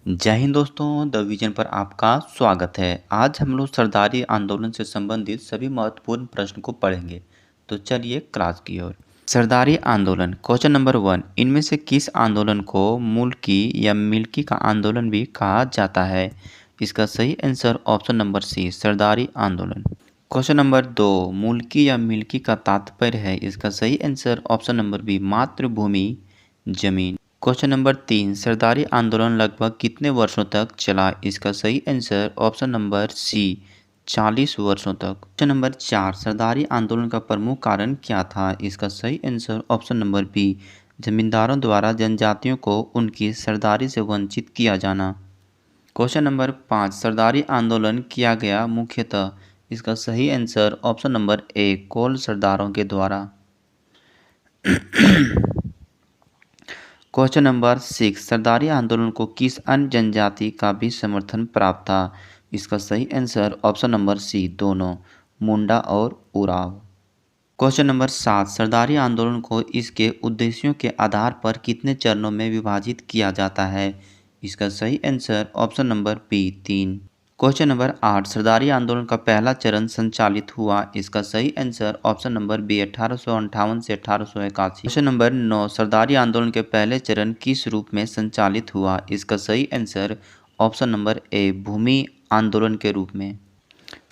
जय हिंद दोस्तों, the vision पर आपका स्वागत है। आज हम लोग सरदारी आंदोलन से संबंधित सभी महत्वपूर्ण प्रश्न को पढ़ेंगे। तो चलिए क्लास की ओर। सरदारी आंदोलन क्वेश्चन नंबर 1, इनमें से किस आंदोलन को मुल्की या मिल्की का आंदोलन भी कहा जाता है? इसका सही आंसर ऑप्शन नंबर सी, सरदारी आंदोलन। क्वेश्चन नंबर 2, मुल्की या मिल्की का तात्पर्य है? इसका सही आंसर ऑप्शन नंबर बी, मातृभूमि जमीन। क्वेश्चन नंबर 3, सरदारी आंदोलन लगभग कितने वर्षों तक चला? इसका सही आंसर ऑप्शन नंबर सी, 40 वर्षों तक। क्वेश्चन नंबर 4, सरदारी आंदोलन का प्रमुख कारण क्या था? इसका सही आंसर ऑप्शन नंबर बी, जमींदारों द्वारा जनजातियों को उनकी सरदारी से वंचित किया जाना। क्वेश्चन नंबर 5, सरदारी आंदोलन किया गया मुख्यतः? इसका सही आंसर ऑप्शन नंबर ए, कोल सरदारों के द्वारा। क्वेश्चन नंबर 6, सरदारी आंदोलन को किस अन्य जनजाति का भी समर्थन प्राप्त था? इसका सही आंसर ऑप्शन नंबर सी, दोनों, मुंडा और उराव। क्वेश्चन नंबर 7, सरदारी आंदोलन को इसके उद्देश्यों के आधार पर कितने चरणों में विभाजित किया जाता है? इसका सही answer option number B, 3। Question number 8, सरदारी आंदोलन का पहला चरण संचालित हुआ? इसका सही आंसर ऑप्शन नंबर बी, 1858 से 1881। क्वेश्चन नंबर 9, सरदारी आंदोलन के पहले चरण किस रूप में संचालित हुआ? इसका सही आंसर ऑप्शन नंबर ए, भूमि आंदोलन के रूप में।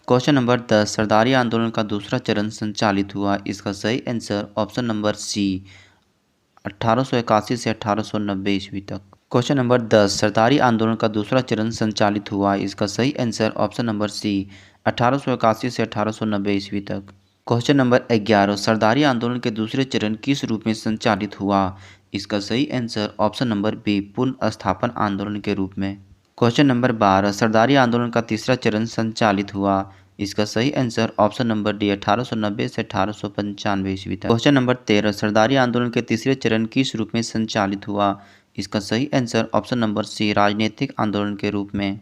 क्वेश्चन नंबर 10, सरदारी आंदोलन का दूसरा चरण संचालित हुआ? इसका सही आंसर ऑप्शन नंबर सी, 1881 से 1890 ईस्वी तक। क्वेश्चन नंबर 10, सरदारी आंदोलन का दूसरा चरण संचालित हुआ? इसका सही आंसर ऑप्शन नंबर सी, 1881 से 1890 ईस्वी तक। क्वेश्चन नंबर 11, सरदारी आंदोलन के दूसरे चरण किस रूप में संचालित हुआ? इसका सही आंसर ऑप्शन नंबर बी, पुनः स्थापन आंदोलन के रूप में। क्वेश्चन नंबर 12, सरदारी आंदोलन का तीसरा चरण संचालित हुआ? इसका सही आंसर ऑप्शन नंबर डी, 1890 से 1895 ईस्वी तक। क्वेश्चन नंबर 13, सरदारी आंदोलन के तीसरे चरण किस रूप में संचालित हुआ? इसका सही आंसर ऑप्शन नंबर सी, राजनीतिक आंदोलन के रूप में।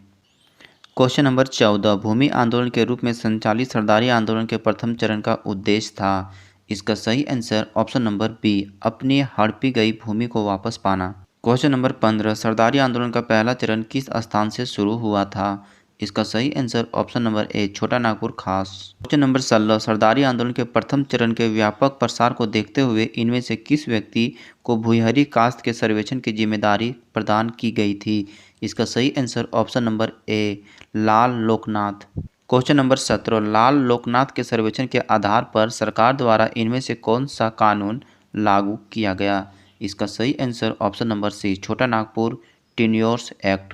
क्वेश्चन नंबर 14, भूमि आंदोलन के रूप में संचालित सरदारी आंदोलन के प्रथम चरण का उद्देश्य था? इसका सही आंसर ऑप्शन नंबर बी, अपनी हड़पी गई भूमि को वापस पाना। क्वेश्चन नंबर 15, सरदारी आंदोलन का पहला चरण किस स्थान से शुरू हुआ था? इसका सही आंसर ऑप्शन नंबर ए, छोटा नागपुर खास। क्वेश्चन नंबर 16, सरदारी आंदोलन के प्रथम चरण के व्यापक प्रसार को देखते हुए इनमें से किस व्यक्ति को भूयहरी कास्ट के सर्वेक्षण की जिम्मेदारी प्रदान की गई थी? इसका सही answer option number A, Lal Loknath. Question number 17, लाल लोकनाथ के सर्वेक्षण के आधार पर सरकार द्वारा इनमें से कौन सा कानून लागू किया गया? इसका सही आंसर ऑप्शन नंबर सी, छोटा Nagpur tenures act.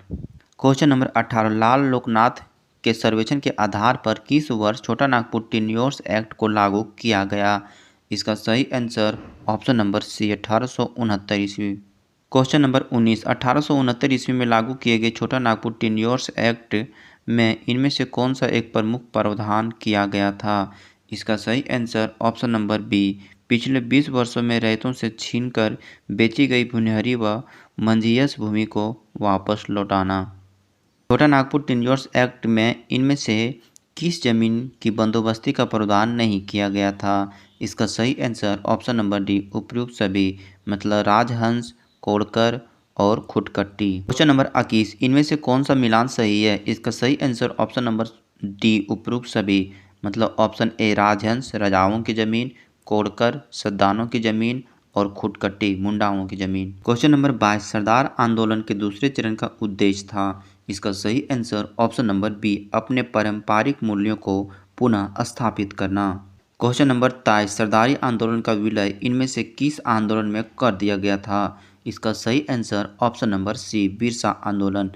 Question number 18, लाल लोकनाथ के सर्वेक्षण के आधार पर किस वर्ष छोटा नागपुर टेन्योर्स एक्ट को लागू किया गया? इसका सही आंसर ऑप्शन नंबर सी, 1869 ईस्वी। क्वेश्चन नंबर 19, 1869 ईस्वी में लागू किए गए छोटा नागपुर टेन्योर्स एक्ट में इनमें से कौन सा एक प्रमुख प्रावधान किया गया था? इसका सही आंसर ऑप्शन नंबर बी, पिछले 20 वर्षों में रैयतों से छीनकर बेची गई भूमिहरी व मंझियस भूमि को वापस लौटाना। छोटा नागपुर टेन्योर्स एक्ट में इनमें से किस जमीन की बंदोबस्ती का प्रावधान नहीं किया गया था? इसका सही आंसर ऑप्शन नंबर डी, उपयुक्त सभी, मतलब राजहंस, कोड़कर और खुटकट्टी। क्वेश्चन नंबर 21, इनमें से कौन सा मिलान सही है? इसका सही आंसर ऑप्शन नंबर डी, उपयुक्त सभी, मतलब ऑप्शन ए, राजहंस राजाओं की जमीन, कोड़कर सद्दानों की जमीन और खुटकट्टी मुंडाओं की जमीन। क्वेश्चन नंबर 22, सरदार आंदोलन के दूसरे चरण का उद्देश्य था? इसका सही आंसर ऑप्शन नंबर बी, अपने पारंपरिक मूल्यों को पुनः स्थापित करना। क्वेश्चन नंबर 23, सरदारी आंदोलन का विलय इनमें से किस आंदोलन में कर दिया गया था? इसका सही answer option number C, Birsa आंदोलन।